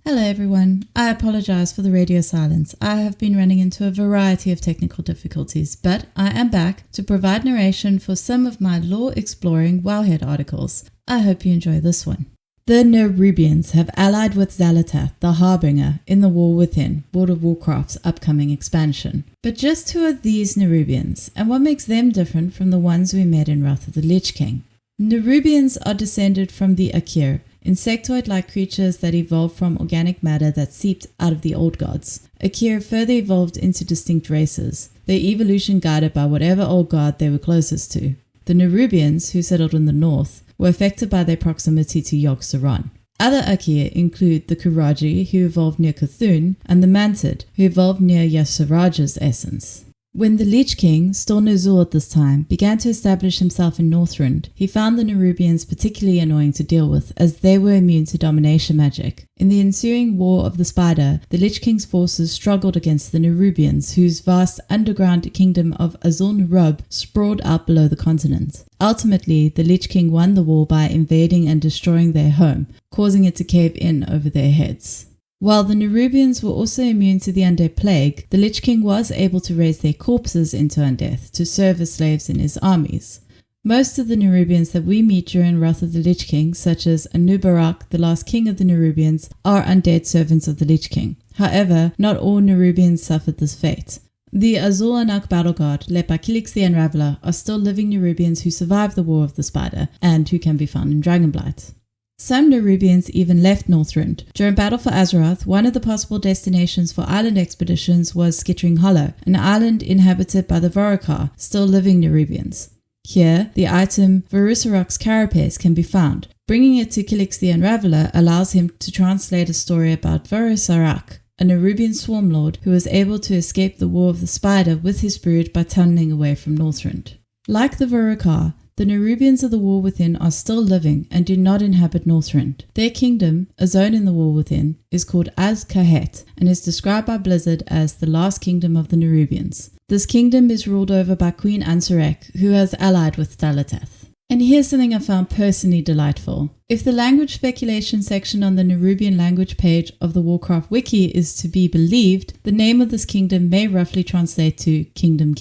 Hello everyone, I apologize for the radio silence. I have been running into a variety of technical difficulties, but I am back to provide narration for some of my lore-exploring Wowhead articles. I hope you enjoy this one. The Nerubians have allied with Xal'atath, the Harbinger, in the War Within, World of Warcraft's upcoming expansion. But just who are these Nerubians, and what makes them different from the ones we met in Wrath of the Lich King? Nerubians are descended from the Akir, insectoid-like creatures that evolved from organic matter that seeped out of the old gods. Akir further evolved into distinct races, their evolution guided by whatever old god they were closest to. The Nerubians, who settled in the north, were affected by their proximity to Yogg-Saron. Other Akir include the Kuraji, who evolved near Cthulhu, and the Mantid, who evolved near Yasiraj's essence. When the Lich King, still Ner'zhul at this time, began to establish himself in Northrend, he found the Nerubians particularly annoying to deal with, as they were immune to domination magic. In the ensuing War of the Spider, the Lich King's forces struggled against the Nerubians, whose vast underground kingdom of Azul-Nerub sprawled out below the continent. Ultimately, the Lich King won the war by invading and destroying their home, causing it to cave in over their heads. While the Nerubians were also immune to the undead plague, the Lich King was able to raise their corpses into undeath to serve as slaves in his armies. Most of the Nerubians that we meet during Wrath of the Lich King, such as Anubarak, the last king of the Nerubians, are undead servants of the Lich King. However, not all Nerubians suffered this fate. The Azul-Anak battle god, led by Kilix the Unraveler, are still living Nerubians who survived the War of the Spider, and who can be found in Dragonblight. Some Nerubians even left Northrend. During Battle for Azeroth, one of the possible destinations for island expeditions was Skittering Hollow, an island inhabited by the Vorokar, still living Nerubians. Here, the item Varusarok's Carapace can be found. Bringing it to Kilix the Unraveler allows him to translate a story about Varusarak, a Nerubian swarm lord who was able to escape the War of the Spider with his brood by tunneling away from Northrend. Like the Vorokar, the Nerubians of the War Within are still living and do not inhabit Northrend. Their kingdom, a zone in the War Within, is called Az-Kahet and is described by Blizzard as the last kingdom of the Nerubians. This kingdom is ruled over by Queen Ansurek, who has allied with Xal'atath. And here's something I found personally delightful. If the language speculation section on the Nerubian language page of the Warcraft wiki is to be believed, the name of this kingdom may roughly translate to Kingdom.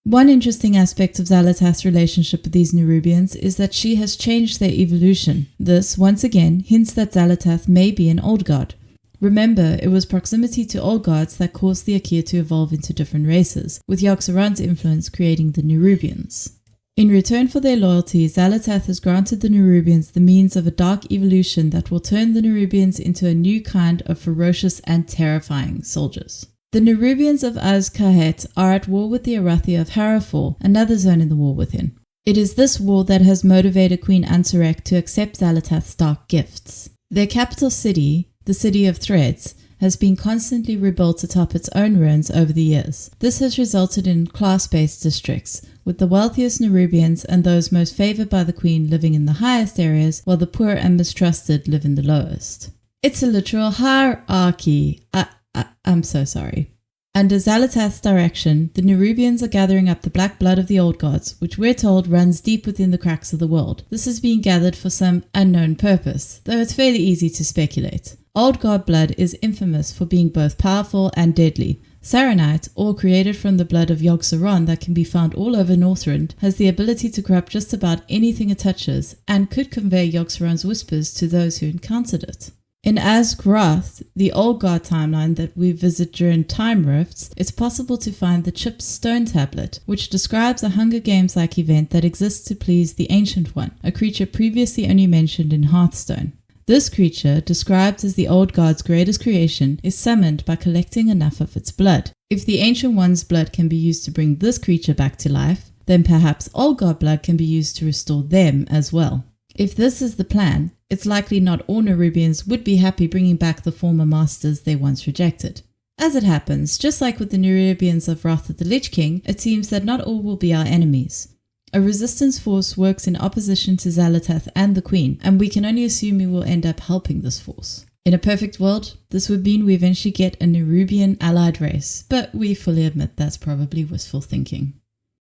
One interesting aspect of Xal'atath's relationship with these Nerubians is that she has changed their evolution. This, once again, hints that Xal'atath may be an old god. Remember, it was proximity to old gods that caused the Akir to evolve into different races, with Yogg-Saron's influence creating the Nerubians. In return for their loyalty, Xal'atath has granted the Nerubians the means of a dark evolution that will turn the Nerubians into a new kind of ferocious and terrifying soldiers. The Nerubians of Az-Kahet are at war with the Arathi of Harrowfall, another zone in the War Within. It is this war that has motivated Queen Ansurek to accept Xal'atath's dark gifts. Their capital city, the City of Threads, has been constantly rebuilt atop its own ruins over the years. This has resulted in class-based districts, with the wealthiest Nerubians and those most favored by the Queen living in the highest areas, while the poor and mistrusted live in the lowest. It's a literal hierarchy. I'm so sorry. Under Xal'atath's direction, the Nerubians are gathering up the black blood of the old gods, which we're told runs deep within the cracks of the world. This is being gathered for some unknown purpose, though it's fairly easy to speculate. Old god blood is infamous for being both powerful and deadly. Saronite, or created from the blood of Yogg-Saron that can be found all over Northrend, has the ability to corrupt just about anything it touches, and could convey Yogg-Saron's whispers to those who encountered it. In Azgrath, the old god timeline that we visit during time rifts, it's possible to find the Chip's Stone Tablet, which describes a Hunger Games-like event that exists to please the Ancient One, a creature previously only mentioned in Hearthstone. This creature, described as the old god's greatest creation, is summoned by collecting enough of its blood. If the Ancient One's blood can be used to bring this creature back to life, then perhaps old god blood can be used to restore them as well. If this is the plan, it's likely not all Nerubians would be happy bringing back the former masters they once rejected. As it happens, just like with the Nerubians of Wrath of the Lich King, it seems that not all will be our enemies. A resistance force works in opposition to Xal'atath and the Queen, and we can only assume we will end up helping this force. In a perfect world, this would mean we eventually get a Nerubian allied race, but we fully admit that's probably wishful thinking.